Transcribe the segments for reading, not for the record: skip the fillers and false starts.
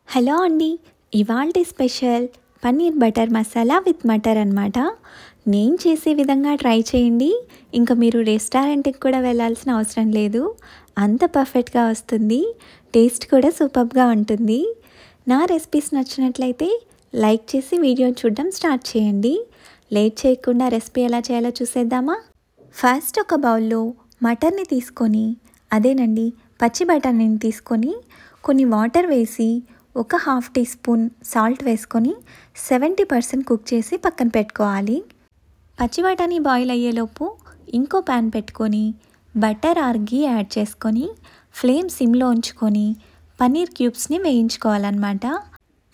Hello అండి, ఇవాల్టి special paneer butter masala with matar అనమాట. నేను చేసే విధంగా ట్రై చేయండి. ఇంకా మీరు రెస్టారెంట్కి కూడా వెళ్ళాల్సిన అవసరం లేదు, అంత పర్ఫెక్ట్గా వస్తుంది. టేస్ట్ కూడా సూపర్గా ఉంటుంది. నా రెసిపీస్ నచ్చినట్లయితే లైక్ చేసి వీడియో చూడడం స్టార్ట్ చేయండి. లేట్ చేయకుండా రెసిపీ ఎలా చేయాలో చూసేద్దామా. ఫస్ట్ ఒక బౌల్లో మటర్ని తీసుకొని, అదేనండి పచ్చి బఠానీని తీసుకొని కొన్ని వాటర్ వేసి ఒక హాఫ్ టీ స్పూన్ సాల్ట్ వేసుకొని 70% కుక్ చేసి పక్కన పెట్టుకోవాలి. పచ్చి బఠానీ బాయిల్ అయ్యేలోపు ఇంకో ప్యాన్ పెట్టుకొని బటర్ ఆర్ ఘీ యాడ్ చేసుకొని ఫ్లేమ్ సిమ్లో ఉంచుకొని పన్నీర్ క్యూబ్స్ని వేయించుకోవాలన్నమాట.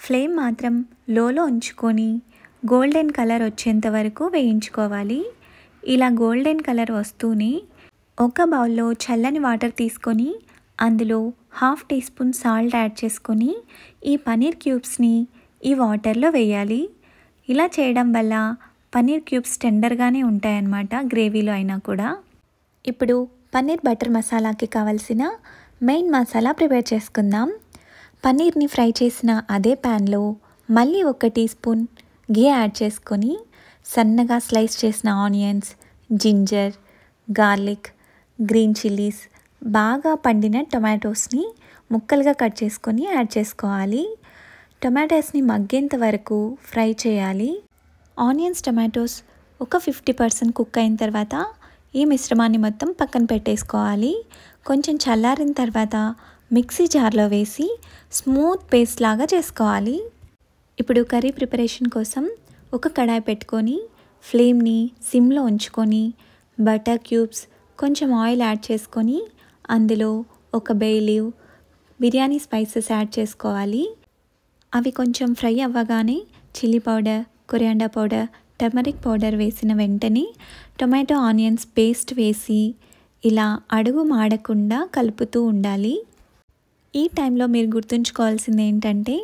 ఫ్లేమ్ మాత్రం లోలో ఉంచుకొని గోల్డెన్ కలర్ వచ్చేంత వరకు వేయించుకోవాలి. ఇలా గోల్డెన్ కలర్ వస్తూనే ఒక బౌల్లో చల్లని వాటర్ తీసుకొని అందులో half teaspoon salt add చేసుకొని ఈ పన్నీర్ క్యూబ్స్ని ఈ వాటర్లో వేయాలి. ఇలా చేయడం వల్ల పన్నీర్ క్యూబ్స్ టెండర్గానే ఉంటాయన్నమాట, గ్రేవీలో అయినా కూడా. ఇప్పుడు పన్నీర్ బటర్ మసాలాకి కావాల్సిన మెయిన్ మసాలా ప్రిపేర్ చేసుకుందాం. పన్నీర్ని ఫ్రై చేసిన అదే ప్యాన్లో మళ్ళీ ఒక టీ స్పూన్ ఘీ యాడ్ చేసుకొని సన్నగా స్లైస్ చేసిన onions, ginger, garlic, green chillies, బాగా పండిన టొమాటోస్ని ముక్కలుగా కట్ చేసుకొని యాడ్ చేసుకోవాలి. టొమాటోస్ని మగ్గేంత వరకు ఫ్రై చేయాలి. ఆనియన్స్, టొమాటోస్ ఒక 50% కుక్ అయిన తర్వాత ఈ మిశ్రమాన్ని మొత్తం పక్కన పెట్టేసుకోవాలి. కొంచెం చల్లారిన తర్వాత మిక్సీ జార్లో వేసి స్మూత్ పేస్ట్ లాగా చేసుకోవాలి. ఇప్పుడు కర్రీ ప్రిపరేషన్ కోసం ఒక కడాయి పెట్టుకొని ఫ్లేమ్ని సిమ్లో ఉంచుకొని బటర్ క్యూబ్స్, కొంచెం ఆయిల్ యాడ్ చేసుకొని అందులో ఒక బే లీవ్, బిర్యానీ స్పైసెస్ యాడ్ చేసుకోవాలి. అవి కొంచెం ఫ్రై అవ్వగానే chilli powder, coriander powder, turmeric powder వేసిన వెంటనే టొమాటో ఆనియన్స్ పేస్ట్ వేసి ఇలా అడుగు మాడకుండా కలుపుతూ ఉండాలి. ఈ టైంలో మీరు గుర్తుంచుకోవాల్సింది ఏంటంటే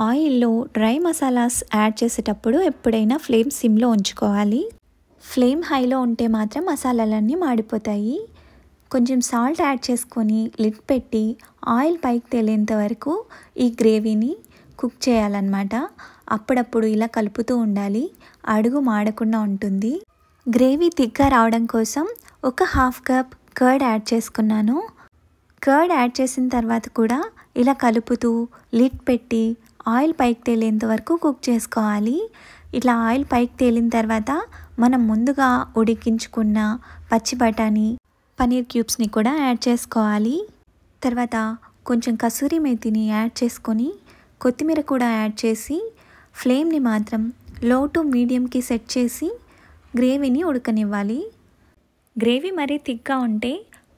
ఆయిల్లో డ్రై మసాలాస్ యాడ్ చేసేటప్పుడు ఎప్పుడైనా ఫ్లేమ్ సిమ్లో ఉంచుకోవాలి. ఫ్లేమ్ హైలో ఉంటే మాత్రం మసాలాలన్నీ మాడిపోతాయి. కొంచెం సాల్ట్ యాడ్ చేసుకొని లిడ్ పెట్టి ఆయిల్ పైకి తేలేంత వరకు ఈ గ్రేవీని కుక్ చేయాలన్నమాట. అప్పుడప్పుడు ఇలా కలుపుతూ ఉండాలి, అడుగు మాడకుండా ఉంటుంది. గ్రేవీ థిక్గా రావడం కోసం ఒక హాఫ్ కప్ కర్డ్ యాడ్ చేసుకున్నాను. కర్డ్ యాడ్ చేసిన తర్వాత కూడా ఇలా కలుపుతూ లిడ్ పెట్టి ఆయిల్ పైకి తేలేంత వరకు కుక్ చేసుకోవాలి. ఇట్లా ఆయిల్ పైకి తేలిన తర్వాత మనం ముందుగా ఉడికించుకున్న పచ్చి బఠానీ, పన్నీర్ క్యూబ్స్ని కూడా యాడ్ చేసుకోవాలి. తర్వాత కొంచెం కసూరి మేతిని యాడ్ చేసుకొని కొత్తిమీర కూడా యాడ్ చేసి ఫ్లేమ్ని మాత్రం లో టు మీడియంకి సెట్ చేసి గ్రేవీని ఉడకనివ్వాలి. గ్రేవీ మరీ థిక్గా ఉంటే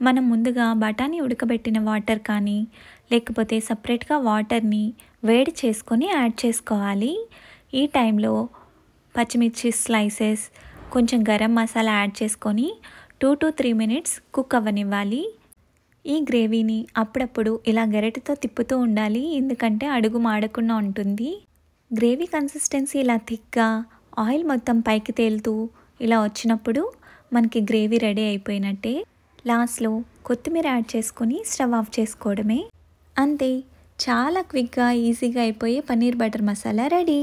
మనం ముందుగా బఠానీ ఉడకబెట్టిన వాటర్ కానీ లేకపోతే సపరేట్గా వాటర్ని వేడి చేసుకొని యాడ్ చేసుకోవాలి. ఈ టైంలో పచ్చిమిర్చి స్లైసెస్, కొంచెం గరం మసాలా యాడ్ చేసుకొని 2 to 3 మినిట్స్ కుక్ అవ్వనివ్వాలి. ఈ గ్రేవీని అప్పుడప్పుడు ఇలా గరిటెతో తిప్పుతూ ఉండాలి, ఎందుకంటే అడుగు మాడకుండా ఉంటుంది. గ్రేవీ కన్సిస్టెన్సీ ఇలా థిక్గా ఆయిల్ మొత్తం పైకి తేలుతూ ఇలా వచ్చినప్పుడు మనకి గ్రేవీ రెడీ అయిపోయినట్టే. లాస్ట్లో కొత్తిమీర యాడ్ చేసుకొని స్టవ్ ఆఫ్ చేసుకోవడమే. అంతే, చాలా క్విక్గా ఈజీగా అయిపోయే పన్నీర్ బటర్ మసాలా రెడీ.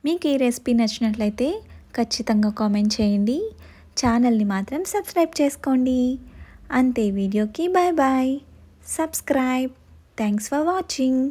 మీకు ఈ రెసిపీ నచ్చినట్లయితే ఖచ్చితంగా కామెంట్ చేయండి. ఛానల్ని మాత్రం సబ్స్క్రైబ్ చేసుకోండి. అంతే, వీడియోకి bye bye. Subscribe. Thanks for watching.